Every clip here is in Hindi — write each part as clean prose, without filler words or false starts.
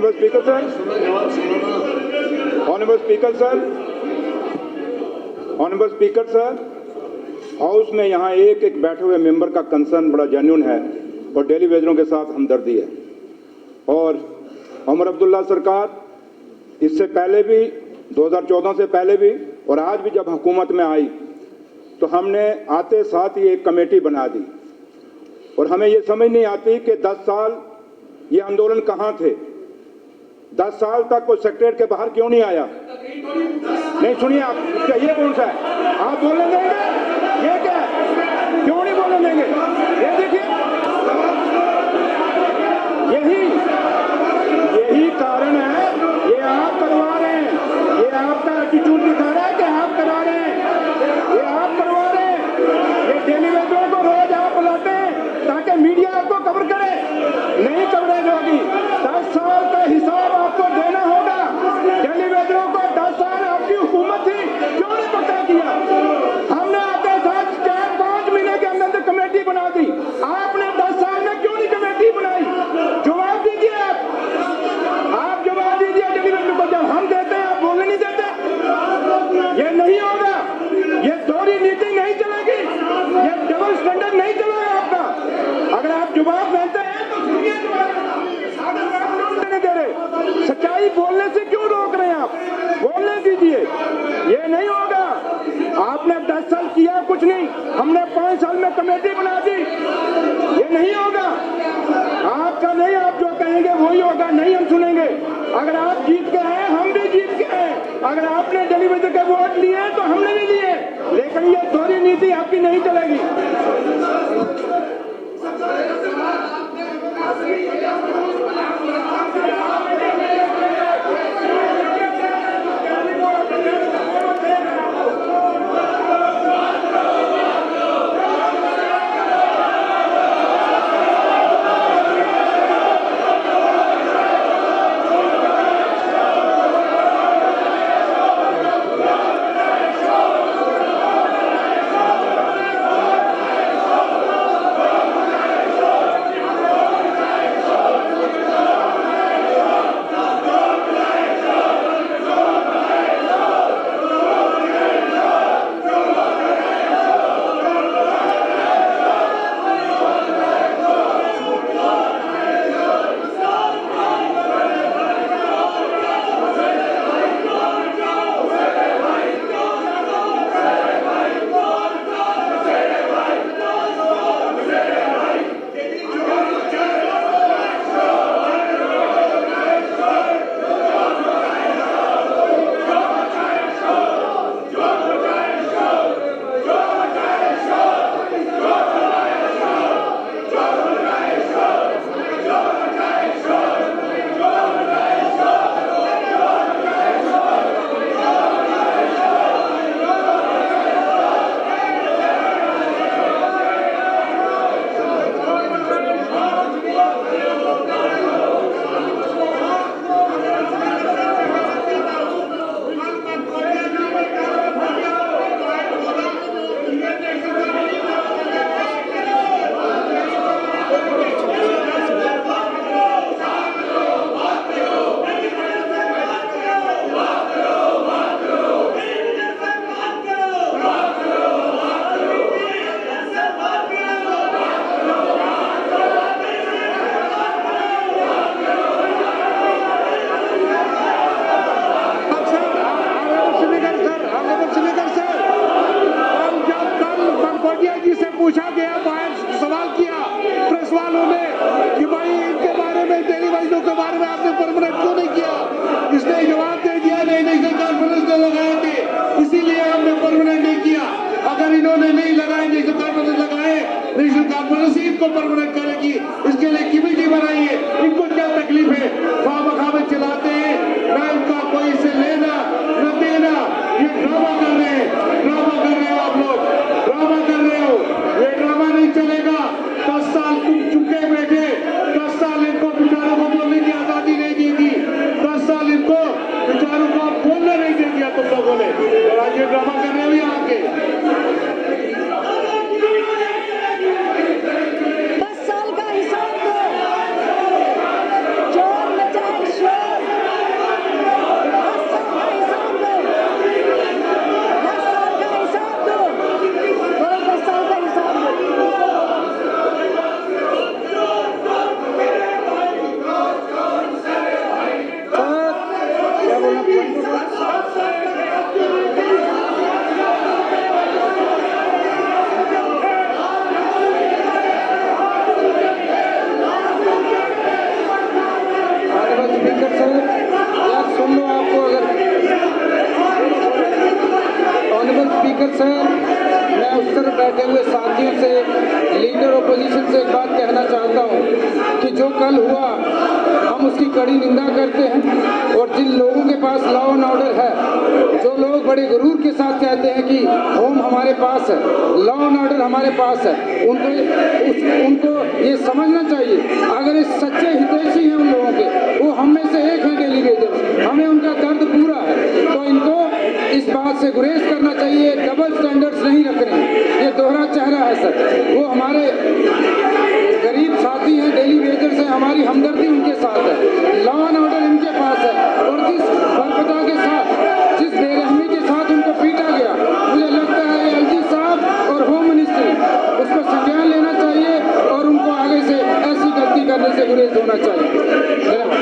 Honorable Speaker, sir. Honorable Speaker, sir. Honorable Speaker, sir. House में यहाँ एक एक बैठे हुए मेंबर का कंसर्न बड़ा जेन्युइन है और डेली वेजरों के साथ हमदर्दी है। और उमर अब्दुल्ला सरकार इससे पहले भी 2014 से पहले भी और आज भी जब हुकूमत में आई तो हमने आते साथ ही एक कमेटी बना दी और हमें ये समझ नहीं आती कि 10 साल ये आंदोलन कहाँ थे। 10 साल तक कोई सेक्रेटरीट के बाहर क्यों नहीं आया? नहीं सुनिए आप, ये कौन सा है? आप बोलने देंगे? ये क्या है? क्यों नहीं बोलने देंगे? ये देखिए, यही कारण है। ये आप करवा रहे हैं, ये आपका एटीट्यूड दिखा रहा है कि आप करा रहे हैं, ये आप करवा रहे हैं। ये टेलीविजन को रोज आप बुलाते हैं ताकि मीडिया आपको कवर करे, नहीं कवरेज होगी। 10 साल का हिसाब आपको देना होगा। टेलीविजनों को 10 साल आपकी हुकूमत थी, क्यों नहीं पता किया? हमने आपके साथ 4-5 महीने के अंदर कमेटी बना दी, आपने 10 साल में क्यों नहीं कमेटी बनाई? जवाब दीजिए आप जवाब दीजिए टेलीविजन को। जब हम देते हैं आप बोलने नहीं देते। ये नहीं होगा, ये दोहरी नीति नहीं चलेगी, ये डबल स्टैंडर्ड नहीं चलेगा आपका। अगर आप जवाब देते हैं तो सुनिए, नहीं दे रहे, सच्चाई बोलने से क्यों रोक रहे हैं आप? बोलने दीजिए, ये नहीं होगा। आपने 10 साल किया कुछ नहीं, हमने 5 साल में कमेटी बना दी, ये नहीं होगा। आपका नहीं, आप जो कहेंगे वही होगा, नहीं हम सुनेंगे। अगर आप जीत के हैं हम भी जीत के हैं, अगर आपने टेलीविजन के वोट लिए तो हमने भी लिए, लेकिन ये दोहरी नीति आपकी नहीं चलेगी। पूछा गया, बाहर सवाल किया प्रेस वालों ने कि भाई इनके बारे में, टेलीविजनों के बारे में आपने परमानेंट क्यों नहीं किया? इसने जवाब दे दिया नहीं, नेशनल कॉन्फ्रेंस ने लगाए थे इसीलिए हमने परमानेंट नहीं किया। अगर इन्होंने नहीं लगाए, नेशनल कॉन्फ्रेंस लगाए, नेशनल कॉन्फ्रेंस ही इनको परमानेंट करेगी, इसके लिए कमेटी बनाई है। इनको क्या तकलीफ है? खामखा में चलाते हैं, ना इनका कोई इसे लेना न देना। ये ड्रामा कर रहे हैं, ड्रामा कर रहे हो आप लोग, ड्रामा कर रहे हो। ये ड्रामा नहीं चलेगा। 10 साल तुम चुके बैठे, 10 साल इनको बेचारों को बोलने की आजादी नहीं दी थी, 10 साल इनको बेचारों को बोलने नहीं दे दिया तुम लोगों ने, और आज ये ड्रामा कर रहे हो यहाँ के। 10 साल का हिसाब दो, मैं उस तरफ बैठे हुए साथियों से, लीडर ओपोजिशन से एक बात कहना चाहता हूँ कि जो कल हुआ हम उसकी कड़ी निंदा करते हैं। और जिन लोगों के पास लॉ एंड ऑर्डर है, जो लोग बड़े गुरूर के साथ कहते हैं कि होम हमारे पास है, लॉ एंड ऑर्डर हमारे पास है, उनको ये समझना चाहिए अगर ये सच्चे हितैषी हैं उन लोगों के, वो हम में से एक है डेली वेजर्स, हमें उनका दर्द पूरा है, तो इनको इस बात से गुरेज करना चाहिए। डबल स्टैंडर्ड्स नहीं रख रहे हैं, ये दोहरा चेहरा है सर। वो हमारे गरीब साथी हैं, डेली वेजर्स हैं, हमारी हमदर्दी उनके साथ है, लॉ एंड ऑर्डर इनके पास है। और जिस बर्बरता के साथ, जिस बेरहमी के साथ उनको पीटा गया, मुझे लगता है एलजी साहब और होम मिनिस्ट्री उसको संज्ञान लेना चाहिए और उनको आगे से ऐसी गलती करने से गुरेज होना चाहिए। धन्यवाद।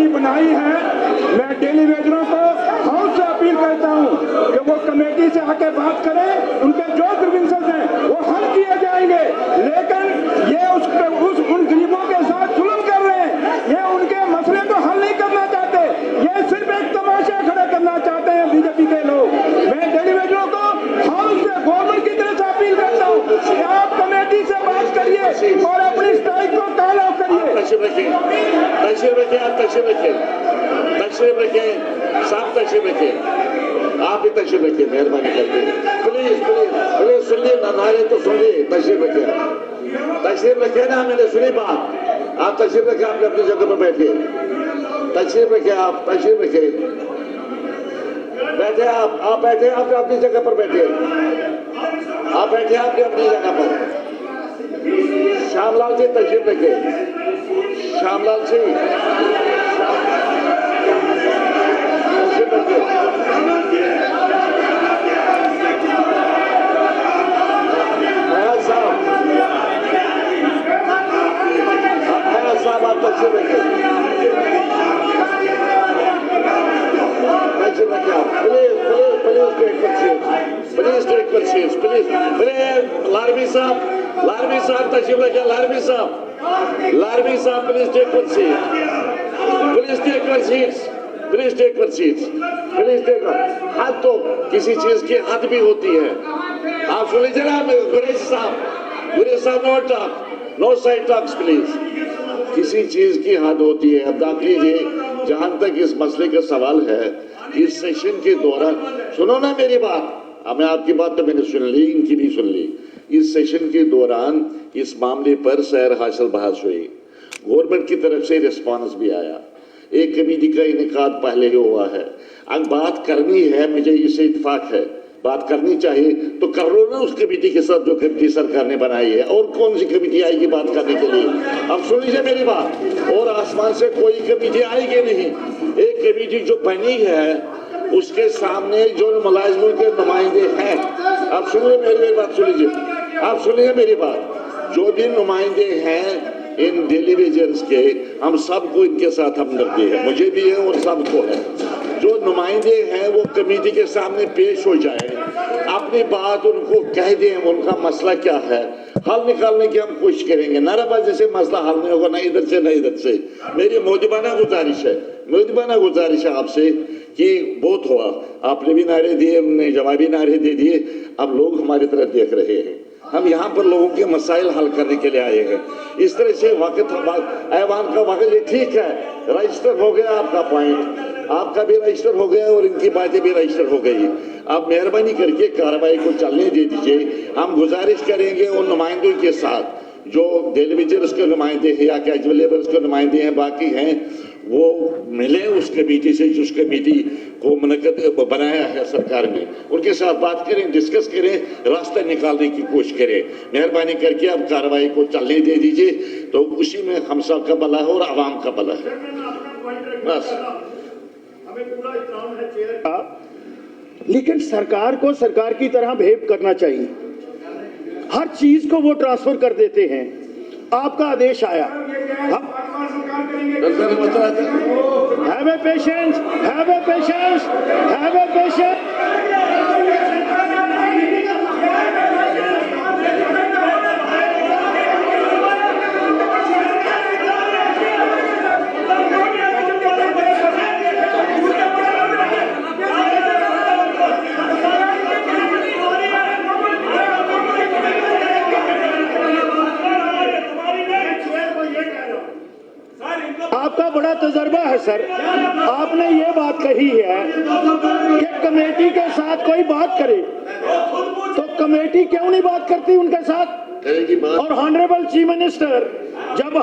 बनाई है, मैं डेली वेजरों को हाउस से अपील करता हूं कि वो कमेटी से आके बात करें, उनके जो ग्रीवेंसेस हैं वो हल किए जाएंगे। लेकिन ये उन गरीबों के साथ जुल्म कर रहे हैं, ये उनके मसले को हल नहीं करना चाहते, ये सिर्फ एक तमाशा खड़ा करना चाहते हैं बीजेपी के लोग। मैं डेली वेजरों को हाउस से, गवर्नमेंट की तरफ से अपील करता हूँ कि आप कमेटी से बात करिए और अपनी स्ट्राइक को कॉल ऑफ करिए। तशरीफ रखिए, आप तशरीफ रखिए, साहब तशरीफ रखिए, आप ही तशरीफ रखिए, मेहरबानी करके। प्लीज प्लीज प्लीज सुनिए ना, नारे तो सुनिए, तशरीफ रखिए ना, मैंने सुनी बात। आप तशरीफ रखिए, आप अपनी जगह पर बैठिए, तशरीफ रखिए, आप तशरीफ रखिए, बैठे आप बैठे, आप अपनी जगह पर बैठिए, आप बैठे, आपने अपनी जगह पर। श्यामलाल जी तशरीफ रखिए, श्यामलाल जी तशरीफ रखिए। फयाज साहब आप तशरीफ रखिए, तशरीफ रखिए आप। प्लीज टेक परचेज, प्लीज लारवी साहब तशरीफ रखिए, लारवी साहब प्लीज टेक परचेज, हद तो किसी चीज की हद भी होती है। आप सुन लीजिए ना, गुरेज साहब नो साइड टॉक्स प्लीज। किसी चीज की हद होती है। अब दाखिल लीजिए, जहां तक इस मसले का सवाल है, इस सेशन के दौरान सुनो ना मेरी बात, मैं आपकी बात तो मैंने सुन ली, इनकी भी सुन ली। इस सेशन के दौरान इस मामले पर सैर हासिल बहस हुई, गवर्नमेंट की तरफ से रिस्पॉन्स भी आया, एक कमेटी का इनेकाद पहले ही हुआ है। अब बात करनी है, मुझे इससे इत्तेफाक है, बात करनी चाहिए तो कर लो ना उस कमेटी के साथ जो कमेटी सरकार ने बनाई है। और कौन सी कमेटी आएगी बात करने के लिए? अब सुन लीजिए मेरी बात, और आसमान से कोई कमेटी आएगी नहीं। एक कमेटी जो बनी है उसके सामने जो मुलाजिमों के नुमाइंदे हैं, आप सुनिए मेरी बात, सुन लीजिए, आप सुनिए मेरी बात, जो भी नुमाइंदे हैं इन डेली वेजर्स के, हम सबको इनके साथ हमदर्दी है, मुझे भी है और सबको है। जो नुमाइंदे हैं वो कमेटी के सामने पेश हो जाए, अपनी बात उनको कह दें, उनका मसला क्या है, हल निकालने की हम कोशिश करेंगे। नाराबाजी से मसला हल नहीं होगा, ना इधर से ना इधर से। मेरी मौजूबाना गुजारिश है आपसे कि बहुत हुआ, आपने भी नारे दिए, उन्होंने जवाबी नारे दे दिए, अब लोग हमारी तरफ देख रहे हैं। हम यहाँ पर लोगों के मसाइल हल करने के लिए आए हैं। इस तरह से ऐवान का वक्त, ये ठीक है, रजिस्टर हो गया आपका पॉइंट, आपका भी रजिस्टर हो गया और इनकी बातें भी रजिस्टर हो गई। अब मेहरबानी करके कार्रवाई को चलने दे दीजिए। हम गुजारिश करेंगे उन नुमाइंदों के साथ जो डेली वेजर्स के नुमाइंदे हैं या कैजुअल लेबर्स के नुमाइंदे हैं, बाकी हैं, वो मिले उस कमेटी से जिस कमेटी को मुनक़्क़द बनाया है सरकार में, उनके साथ बात करें, डिस्कस करें, रास्ता निकालने की कोशिश करें। मेहरबानी करके आप कार्रवाई को चलने दे दीजिए, तो उसी में हम सब का भला है और आवाम का भला है। बस लेकिन सरकार को सरकार की तरह बिहेव करना चाहिए। हर चीज को वो ट्रांसफर कर देते हैं। आपका आदेश आया, have a patience, have a patience, have a patience. आपका बड़ा तजर्बा है सर, आपने ये बात कही है कि कमेटी के साथ कोई बात करे, तो कमेटी क्यों नहीं बात करती उनके साथ? और ऑनरेबल चीफ मिनिस्टर जब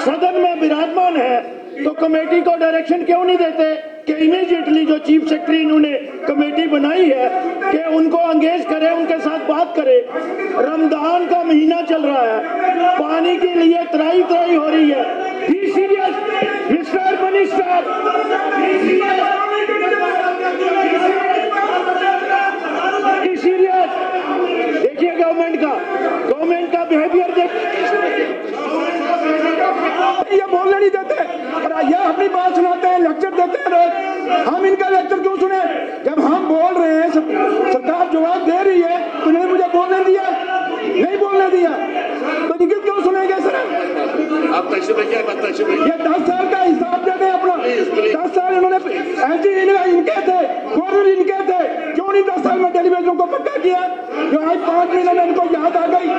सदन में विराजमान है तो कमेटी को डायरेक्शन क्यों नहीं देते कि इमीडिएटली जो चीफ सेक्रेटरी इन्होंने कमेटी बनाई है कि उनको एंगेज करे, उनके साथ बात करे। रमजान का महीना चल रहा है, पानी के लिए त्राई हो रही है। Be serious mister minister, be serious. देखिए गवर्नमेंट का बिहेवियर ये बोलने नहीं देते और ये अपनी बात सुनाते हैं, लेक्चर देते हैं रोज। हम इनका लेक्चर क्यों सुने? जब हम बोल रहे हैं, सरकार जवाब दे रही है, तो नहीं मुझे बोलने दिया, नहीं बोलने दिया, तो इनकी क्यों सुनेंगे सर? आप ये 10 साल का हिसाब देते हैं अपना। 10 साल इन्होंने इनके थे, गवर्नर इनके थे, क्यों नहीं 10 साल में टेलीविजन को पक्का किया? जो आज 5 महीने में इनको याद आ गई।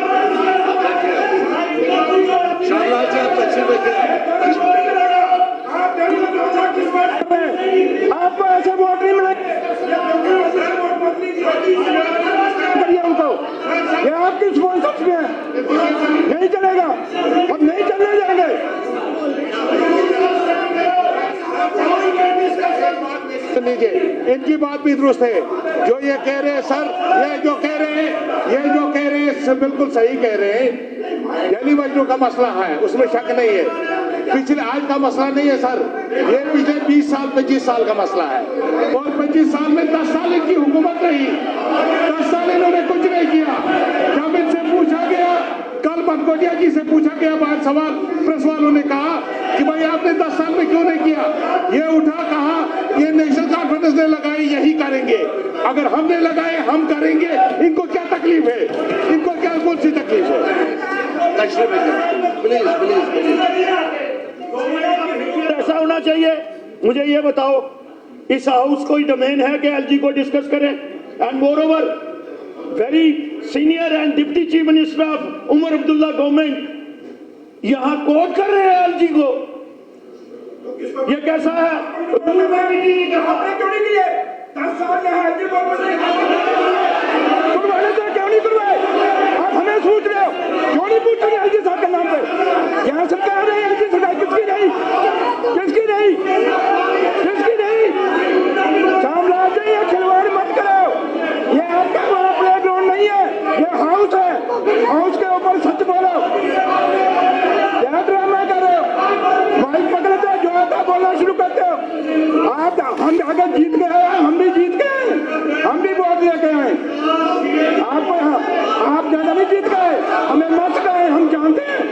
आपको ऐसे वोट नहीं मिलेंगे उनको, ये आपकी स्पॉन्सर्स में है, नहीं चलेगा, हम नहीं चलने देंगे। लीजिए, इनकी बात भी दुरुस्त है। जो ये कह रहे हैं सर, ये जो कह रहे हैं बिल्कुल सही कह रहे हैं। दिल्ली बच्चों का मसला है, उसमें शक नहीं है। पिछले आज का मसला नहीं है सर, ये पिछले 20 साल 25 साल का मसला है। और 25 साल में 10 साल इनकी हुकूमत रही, 10 साल इन्होंने कुछ नहीं किया। जब इनसे पूछा गया, कल मनकोटिया जी से पूछा गया बात, सवाल प्रेस वालों ने कहा कि भाई आपने 10 साल में क्यों नहीं किया? ये उठा, कहा ये नेशनल कॉन्फ्रेंस ने लगाई, यही करेंगे। अगर हमने लगाए हम करेंगे। इनको क्या तकलीफ है? इनको क्या कौन सी तकलीफ है? प्लीज ऐसा होना चाहिए। मुझे ये बताओ, इस हाउस कोई डोमेन है कि एलजी को डिस्कस करें? And moreover very senior and deputy chief minister of Omar Abdullah government यहाँ कोर्ट कर रहे हैं एलजी को। ये कैसा है? क्यों नहीं किए? 10 साल क्यों नहीं करवाए? आप हमें पूछ रहे हो, क्यों नहीं पूछ रहे एलजी साहब के नाम पे? यहाँ सरकार है, एलजी सरकार किसकी नहीं? किसकी नहीं? किसकी नहीं? साम्राज्य या खिलवाड़ मत करो। ये आपका बड़ा प्लेग्राउंड नहीं है, ये हाउस है। हाउस के ऊपर सच बोलो, क्या ड्रामा करो? माइक पकड़ते हो, जो आता बोलना शुरू करते हो। आप हम अगर जीत गए, हम भी जीत गए, हम भी वोट लेके आए। आप ज्यादा नहीं जीत गए, हमें मत गए, हम जानते हैं।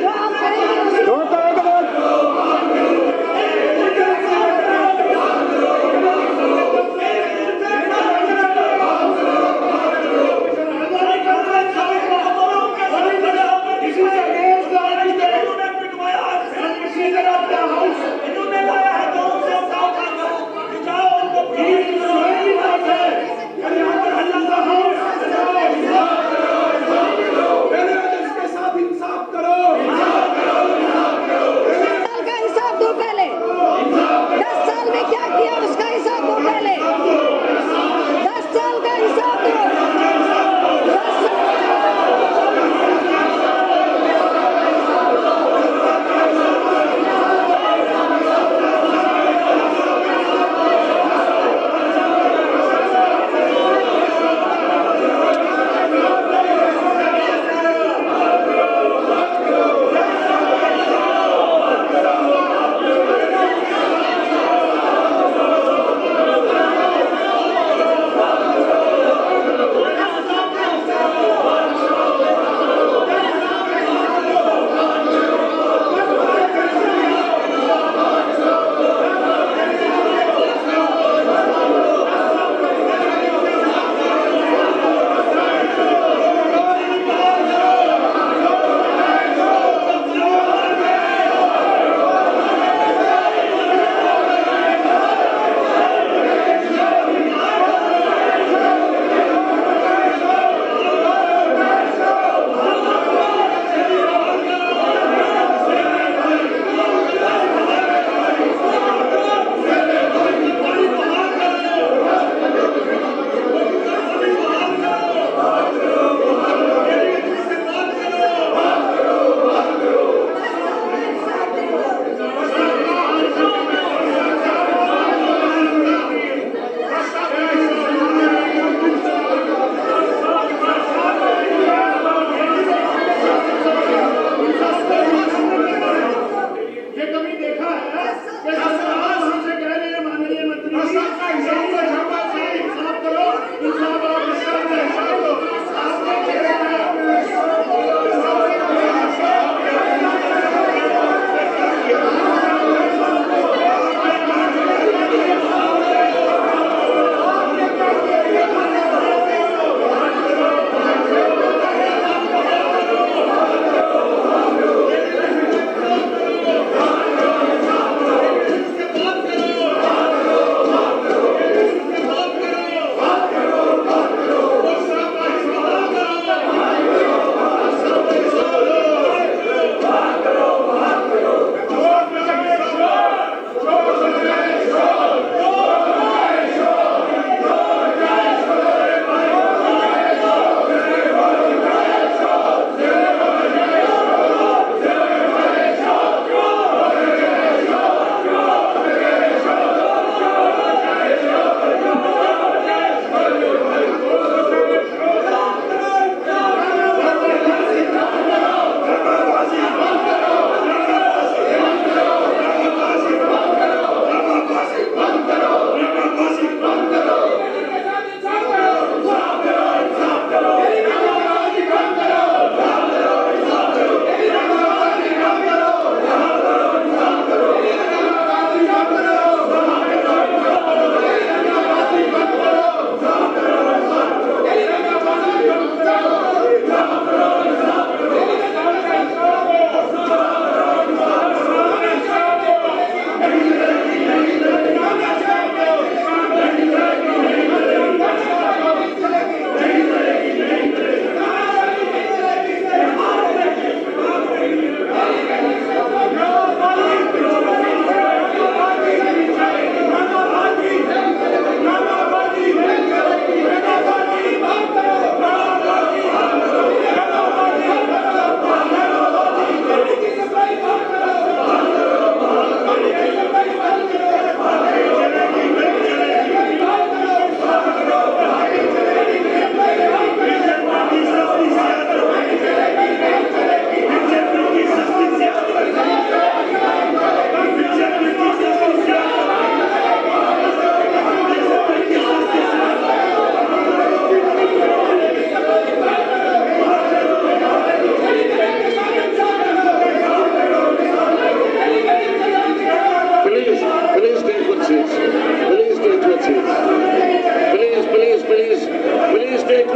टेक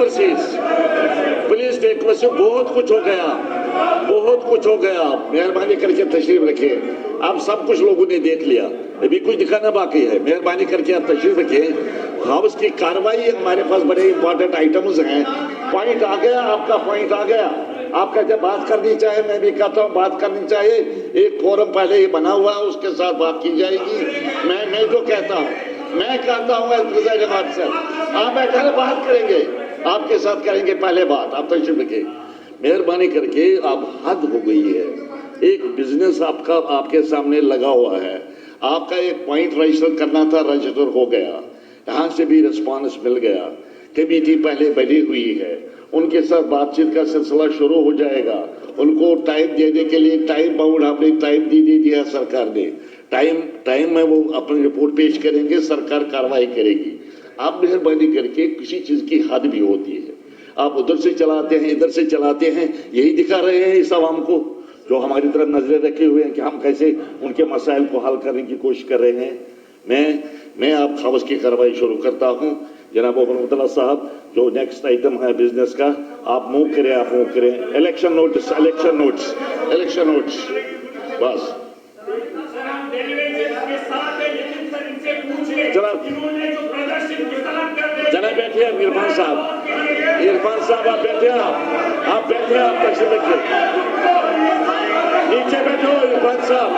प्लीज टेक कुर्सी। बहुत कुछ हो गया, बहुत कुछ हो गया। मेहरबानी करके तशरीफ रखिए। आप सब कुछ लोगों ने देख लिया, अभी कुछ दिखाना बाकी है। मेहरबानी करके आप तशरीफ रखिए। हाउस की कार्रवाई, हमारे पास बड़े इंपॉर्टेंट आइटम्स हैं। पॉइंट आ गया, आपका पॉइंट आ गया। आपका जब बात करनी चाहे, मैं भी कहता हूँ बात करनी चाहिए। एक फोरम पहले ही बना हुआ है, उसके साथ बात की जाएगी। मैं जो कहता हूँ, मैं कहता हूँ प्रेसिडेंट अफसर, आप बैठे बात करेंगे, आपके साथ करेंगे पहले बात। आप तशरीफ रखिए। मेहरबानी करके, आप हद हो गई है। एक बिजनेस आपका आपके सामने लगा हुआ है, आपका एक पॉइंट रजिस्टर करना था, रजिस्टर हो गया। यहाँ से भी रिस्पॉन्स मिल गया। कमेटी पहले बनी हुई है, उनके साथ बातचीत का सिलसिला शुरू हो जाएगा। उनको टाइम देने के लिए टाइम बाउंड हमने टाइम दे दिया सरकार ने। टाइम में वो अपनी रिपोर्ट पेश करेंगे, सरकार कार्रवाई करेगी। आप मेहरबानी करके, किसी चीज की हद भी होती है। आप उधर से चलाते हैं, इधर से चलाते हैं, यही दिखा रहे हैं इस आवाम को, जो हमारी तरफ नजरें रखे हुए हैं कि हम कैसे उनके मसाइल को हल करने की कोशिश कर रहे हैं। मैं आप हाउस की कार्रवाई शुरू करता हूं। जनाब मोहम्मद साहब, जो नेक्स्ट आइटम है बिजनेस का, आप मूव करें। इलेक्शन नोटिस बस। जनाब बैठिए, इरफान साहब आप बैठे, आप तशरीफ रखिए। नीचे बैठो इरफान साहब।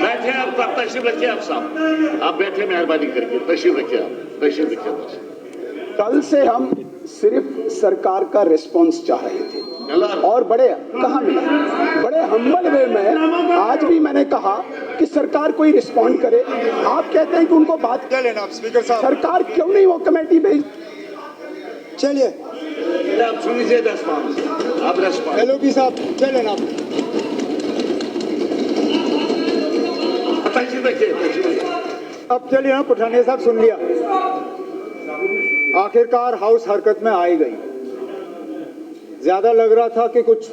बैठे आप तशरीफ रखिए। आप साहब आप बैठे, मेहरबानी करके तशरीफ रखिए। कल से हम सिर्फ सरकार का रिस्पांस चाह रहे थे और बड़े हम्बल वे में आज भी मैंने कहा कि सरकार कोई रिस्पॉन्ड करे। आप कहते हैं कि उनको बात कर लेना। स्पीकर साहब, सरकार क्यों नहीं वो कमेटी भेज? चलिए आप सुन लीजिए रिस्पॉन्स। आप रिस्पॉन्स एलओपी साहब चले ना। अब चलिए ना, पठानिया साहब सुन लिया। आखिरकार हाउस हरकत में आई गई। ज्यादा लग रहा था कि कुछ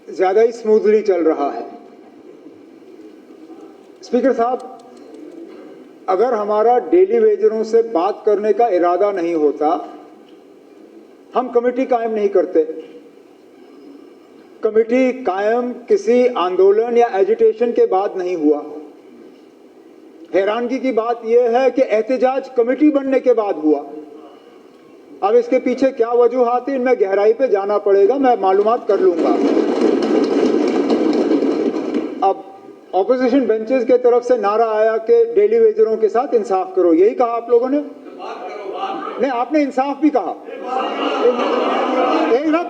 ज्यादा ही स्मूथली चल रहा है। स्पीकर साहब, अगर हमारा डेली वेजरों से बात करने का इरादा नहीं होता, हम कमेटी कायम नहीं करते। कमेटी कायम किसी आंदोलन या एजिटेशन के बाद नहीं हुआ। हैरानगी की बात यह है कि एहतजाज कमेटी बनने के बाद हुआ। अब इसके पीछे क्या वजूहात है, इनमें गहराई पे जाना पड़ेगा, मैं मालूमात कर लूंगा। अब ऑपोजिशन बेंचेस के तरफ से नारा आया कि डेली वेजरों के साथ इंसाफ करो, यही कहा आप लोगों ने? नहीं, आपने इंसाफ भी कहा। एक मिनट,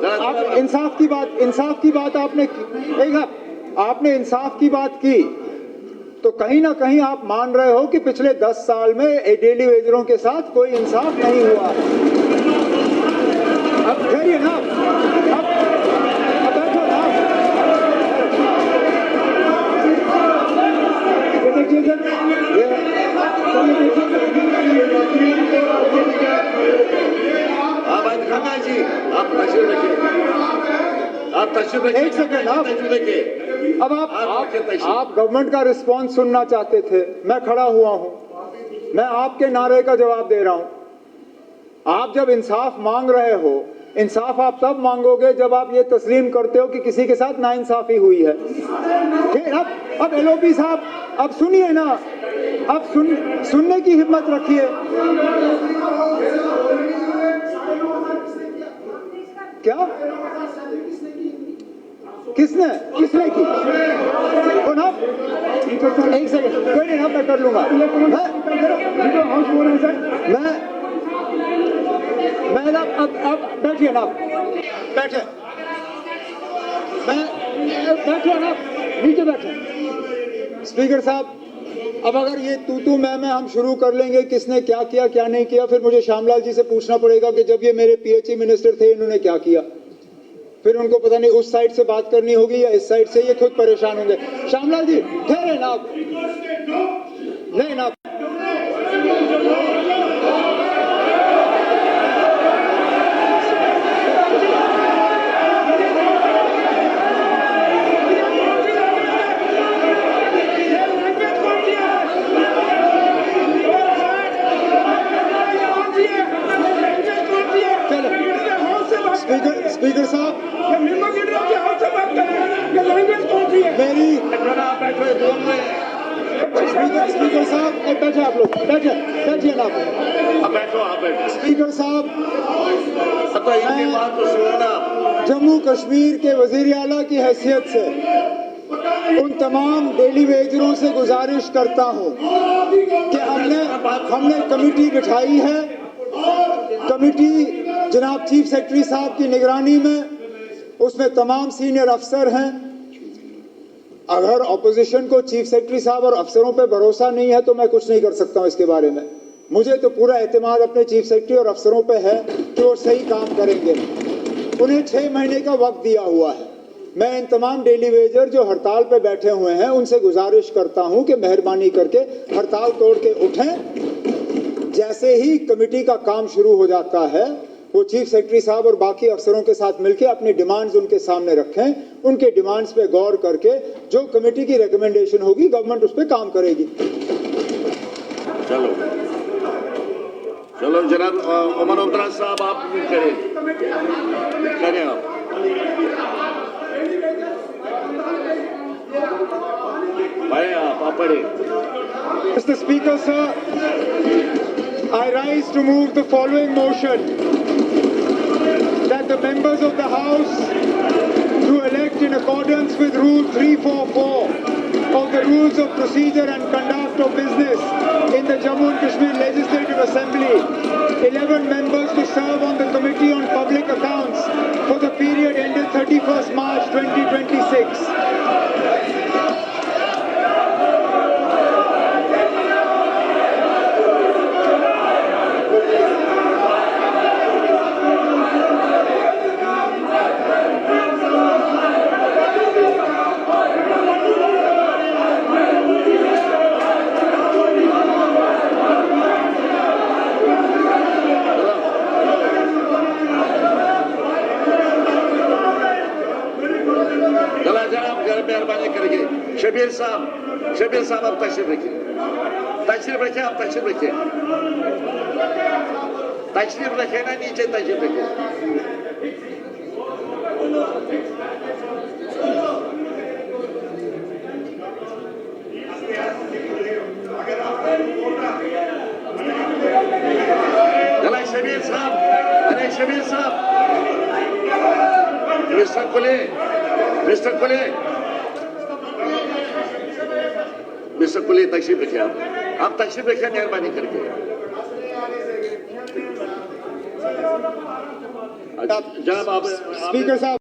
आप इंसाफ की बात आपने इंसाफ की बात की, तो कहीं ना कहीं आप मान रहे हो कि पिछले 10 साल में डेली वेजरों के साथ कोई इंसाफ नहीं हुआ। अब ठहरिए ना, अब बैठो ना। एक सेकंड, अब आप गवर्नमेंट का रिस्पांस सुनना चाहते थे, मैं खड़ा हुआ हूं, मैं आपके नारे का जवाब दे रहा हूं। आप जब इंसाफ मांग रहे हो, इंसाफ आप तब मांगोगे जब आप ये तस्लीम करते हो कि किसी के साथ नाइंसाफी हुई है। ठीक, अब एलओपी साहब, अब सुनिए ना, अब सुनने की हिम्मत रखिए। क्या किसने की? एक सेकंड, कोई नहीं, मैं कर लूंगा। मैं अब बैठिए ना, बैठे ना, नीचे बैठे। स्पीकर साहब, अब अगर ये तू मैं हम शुरू कर लेंगे किसने क्या किया क्या नहीं किया, फिर मुझे श्यामलाल जी से पूछना पड़ेगा कि जब ये मेरे पीएचई मिनिस्टर थे इन्होंने क्या किया। फिर उनको पता नहीं उस साइड से बात करनी होगी या इस साइड से, ये खुद परेशान होंगे। श्यामलाल जी ठहरे ना, नहीं ना, स्पीकर साहब बैठे आप लोग, बैठिए ना आप। अब बैठो, आप बैठो। स्पीकर साहब, तो इनकी बात तो सुनो ना। जम्मू कश्मीर के वजीर आला की हैसियत से उन तमाम डेली वेजरों से गुजारिश करता हूं कि हमने कमेटी बिठाई है। कमेटी जनाब चीफ सेक्रेटरी साहब की निगरानी में, उसमें तमाम सीनियर अफसर हैं। अगर ऑपोजिशन को चीफ सेक्रेटरी साहब और अफसरों पे भरोसा नहीं है तो मैं कुछ नहीं कर सकता हूं इसके बारे में। मुझे तो पूरा एतमाद अपने चीफ सेक्रेटरी और अफसरों पे है कि वो सही काम करेंगे। उन्हें 6 महीने का वक्त दिया हुआ है। मैं इन तमाम डेली वेजर जो हड़ताल पे बैठे हुए हैं उनसे गुजारिश करता हूं कि मेहरबानी करके हड़ताल तोड़ के उठें। जैसे ही कमेटी का काम शुरू हो जाता है वो चीफ सेक्रेटरी साहब और बाकी अफसरों के साथ मिलकर अपनी डिमांड्स उनके सामने रखें। उनके डिमांड्स पे गौर करके जो कमेटी की रिकमेंडेशन होगी गवर्नमेंट उस पर काम करेगी। चलो चलो जनाब उमर अब्दुल्ला साहब आप भी करें आप। भाई आप पढ़े। Mr. Speaker, sir, I rise to move the following motion that the members of the House to elect in accordance with Rule 344 of the Rules of Procedure and Conduct of Business in the Jammu and Kashmir Legislative Assembly 11 members to serve on the Committee on Public Accounts for the period ended 31st March 2026. मेहरबानी करेंगे। शबीर साहब आप तशरीफ रखिए, आप तशरीफ रखिए ना, नीचे तशरीफ रखिए। चला शबीर साहब, अरे शबीर साहब, मिस्टर कुले, तशरीफ रखिए। आप तशरीफ रखिए मेहरबानी करके। जनाब आप स्पीकर साहब